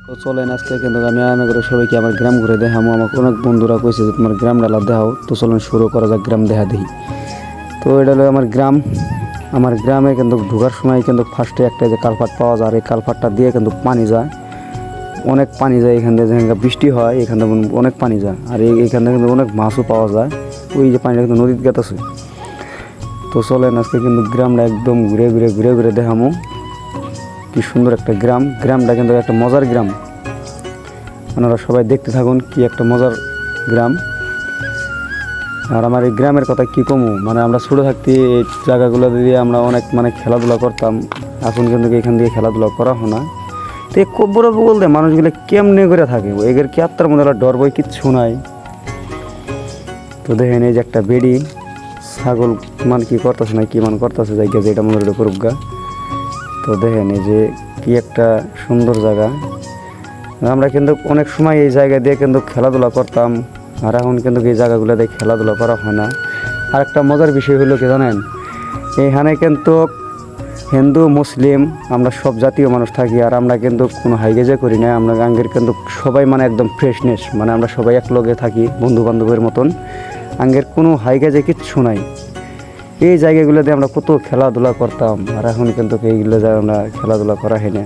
তো চলেন আজকে কিন্তু আমি আয়না করে সবাইকে আমার গ্রাম ঘুরে দেখামো। আমাকে অনেক বন্ধুরা কইছে যে তোমার গ্রাম ডালা দেখাও। তো চলেন শুরু করা যাক গ্রাম দেখা দেখি। তো এটা হলো আমার গ্রাম। আমার গ্রামে কিন্তু ঢোকার সময় কিন্তু ফার্স্টে একটা যে কালভার্ট পাওয়া যায়, এই কালভার্টটা দিয়ে কিন্তু পানি যায়, অনেক পানি যায় এখান থেকে। যেখানে বৃষ্টি হয় এখান থেকে অনেক পানি যায়, আর এইখান থেকে কিন্তু অনেক মাছও পাওয়া যায়। ওই যে পানিটা কিন্তু নদীতে গেতেছে। তো চলেন আজকে কিন্তু গ্রামটা একদম ঘুরে ঘুরে ঘুরে ঘুরে দেখামো। কি সুন্দর একটা গ্রাম, গ্রামটা কিন্তু একটা মজার গ্রাম। আপনারা সবাই দেখতে থাকুন, কি একটা মজার গ্রাম। আর আমার এই গ্রামের কথা কী কমু, মানে আমরা ছোটো থাকতে এই জায়গাগুলো দিয়ে আমরা অনেক খেলাধুলা করতাম। এখন কিন্তু এখান দিয়ে খেলাধুলা করা হয় না। তো এই কব্বর বলতে মানুষগুলো কেমনে করে থাকে, এদের কি আত্মার মধ্যে ডর বই কিচ্ছু নাই। তো দেখেন এই যে একটা বেড়ি ছাগল কি করতেছে না কি করতেছে জায়গা যে এটা মনে করুক গা। তো দেখেন এই যে কি একটা সুন্দর জায়গা। আমরা কিন্তু অনেক সময় এই জায়গা দিয়ে কিন্তু খেলাধুলা করতাম, আর এখন কিন্তু এই জায়গাগুলো দিয়ে খেলাধুলা করা হয় না। আর একটা মজার বিষয় হলো কি জানেন, এইখানে কিন্তু হিন্দু মুসলিম আমরা সব জাতীয় মানুষ থাকি, আর আমরা কিন্তু কোনো হাইগেজে করি না। আমরা আঙ্গের কিন্তু সবাই একদম ফ্রেশনেস, আমরা সবাই এক লগে থাকি বন্ধু বান্ধবের মতন। আঙ্গের কোনো হাইগেজে কিচ্ছু নাই। এই জায়গাগুলোতে আমরা কত খেলাধুলা করতাম, আর এখন কিন্তু এইগুলো জায়গায় আমরা খেলাধুলা করা হয় না।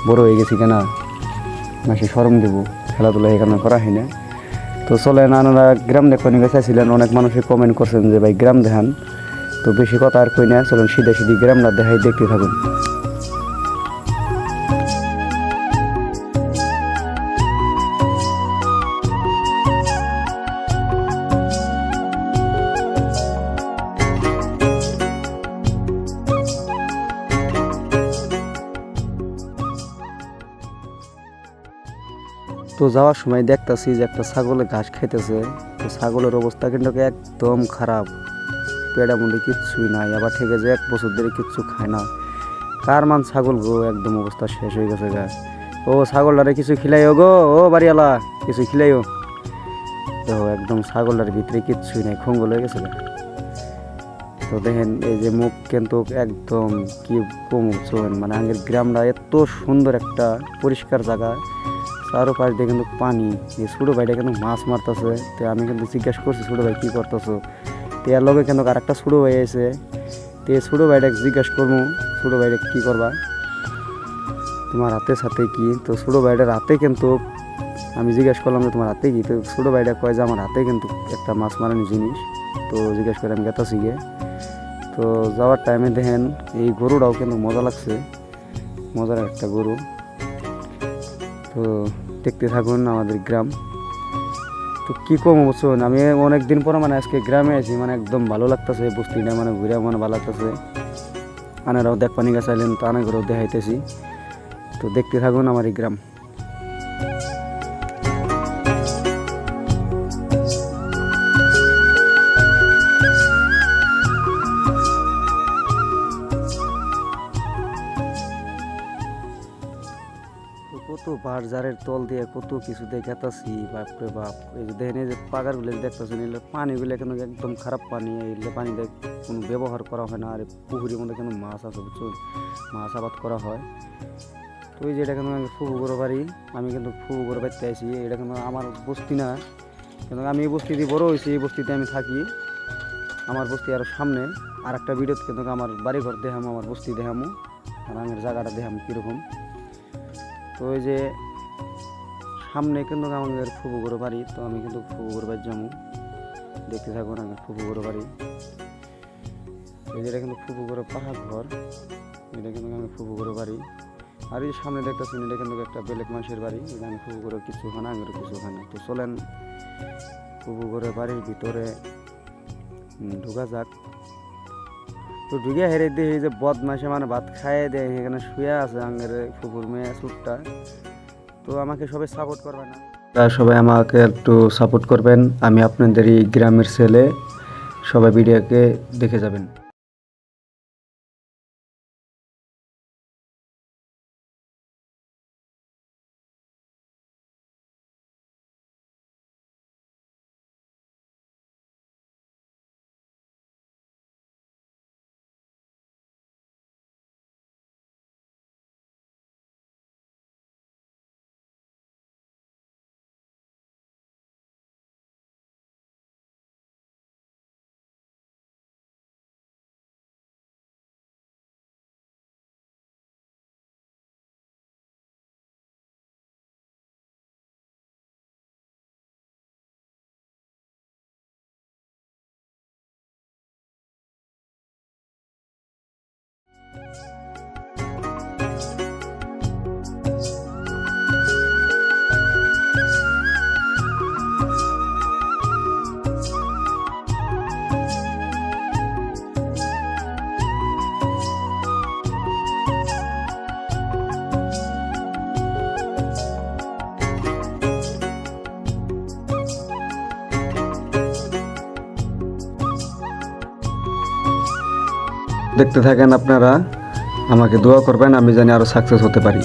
বড় হয়ে গেছি কেনা, মাসে শরম দেবো, খেলাধুলা এখানে করা হয় না। তো চলেন আপনারা গ্রাম দেখতে চাইছিলেন, অনেক মানুষই কমেন্ট করছেন যে ভাই গ্রাম দেখান। তো বেশি কথা আর কই না, চলেন সিধে সিধি গ্রামটা দেখাই, দেখতে থাকুন। তো যাওয়ার সময় দেখতেছি যে একটা ছাগলে ঘাস খাইতেছে। তো ছাগলের অবস্থা কিন্তু একদম খারাপ, পেটের মধ্যে কিচ্ছুই নাই। আবার থেকে যে 1 বছর ধরে কিচ্ছু খায় না। কার ছাগল গো, একদম অবস্থা শেষ হয়ে গেছে গা। ও ছাগলটারে কিছু খিলাইও গো, ও বাড়িওয়ালা কিছু খিলাইও। দেখো একদম ছাগলটার ভিতরে কিচ্ছুই নাই, খঙ্গল হয়ে গেছে গা। তো দেখেন এই যে মুখ কিন্তু একদম কি কমুচন, আগের গ্রামটা এত সুন্দর একটা পরিষ্কার জায়গা, চারোপাশ দিয়ে কিন্তু পানি। এই ছোটো ভাইটা কিন্তু মাছ মারতেছে। তো আমি কিন্তু জিজ্ঞাসা করছি ছোটো ভাই কী করতেছো। তো এর লগে কিন্তু আর একটা ছোটো ভাই আছে। তো এই ছোটো ভাইটাকে জিজ্ঞাসা করবো ছোটো ভাইটা কী করবা, তোমার হাতে সাথে কি। তো ছোটো ভাইটার হাতে কিন্তু আমি জিজ্ঞাসা করলাম যে তোমার হাতে কি। তো ছোটো ভাইটা কয় যে আমার হাতে কিন্তু একটা মাছ মারানি জিনিস। তো জিজ্ঞাসা করে আমি গেতাছি গিয়ে। তো যাওয়ার টাইমে দেখেন এই গরুটাও কিন্তু মজা লাগছে, মজার একটা গরু। তো দেখতে থাকুন আমাদের গ্রাম। তো কী কম অবশ্যই আমি অনেক দিন পর আজকে গ্রামে আছি, একদম ভালো লাগতেছে বস্তিটা, ঘুরে ভালো লাগতেছে। আনারাও দেখ পানি গাছাইলেন, তো আনা ঘরেও দেখাইতেছি। তো দেখতে থাকুন আমার এই গ্রাম। তো কত বাঁশঝাড়ের তল দিয়ে কত কিছু দিয়ে গেতাছি, বাপরে বাপ। এই যে দেখেন এই যে পাগারগুলো দেখতেছেন, এগুলো পানিগুলো কিন্তু একদম খারাপ পানি। এগুলো পানি দিয়ে কোনো ব্যবহার করা হয় না। আর পুকুরের মধ্যে কিন্তু মাছ আছে বুঝছো, মাছ আবাদ করা হয়। তো এই যে এটা কিন্তু আমি ফুবুগর বাড়ি, আমি কিন্তু ফুবুগর বাড়িতে আইছি। এটা কিন্তু আমার বস্তি না, কিন্তু আমি এই বস্তিতে বড় হয়েছি, এই বস্তিতে আমি থাকি। আমার বস্তি আরও সামনে। আর একটা ভিডিওতে কিন্তু আমার বাড়িঘর দেখামো, আমার বস্তি দেখামো, আর আমার জায়গাটা দেখামো কীরকম। তো ওই যে সামনে কিন্তু আমাদের ফুবুগর বাড়ি। তো আমি কিন্তু ফুবুগর বাড়ি যাবো, দেখতে থাকুন আমার ফুবুগর বাড়ি। এই যেটা কিন্তু ফুবুগর পাহাড় ঘর, এটা কিন্তু আমি ফুবুগর বাড়ি। আর এই সামনে দেখতেছেন এটা কিন্তু একটা বেলেগ মানুষের বাড়ি। এটা আমি ফুবুগরের কিছু হয় না, আঙেরও কিছু হয় না। তো চলেন ফুবুগরের বাড়ির ভিতরে ঢুকা যাক। তো ঢুকে হেরে দিয়ে যে বদমাসে ভাত খাইয়ে দেয়, এখানে শুয়ে আছে আঙ্গের ফুপুর মেয়ে সুটটা। তো আমাকে সবাই সাপোর্ট করবে না, সবাই আমাকে একটু সাপোর্ট করবেন। আমি আপনাদেরই গ্রামের ছেলে, সবাই ভিডিওকে দেখে যাবেন। দেখতে থাকেন আপনারা, আমাকে দোয়া করবেন, আমি জানি আরও সাকসেস হতে পারি।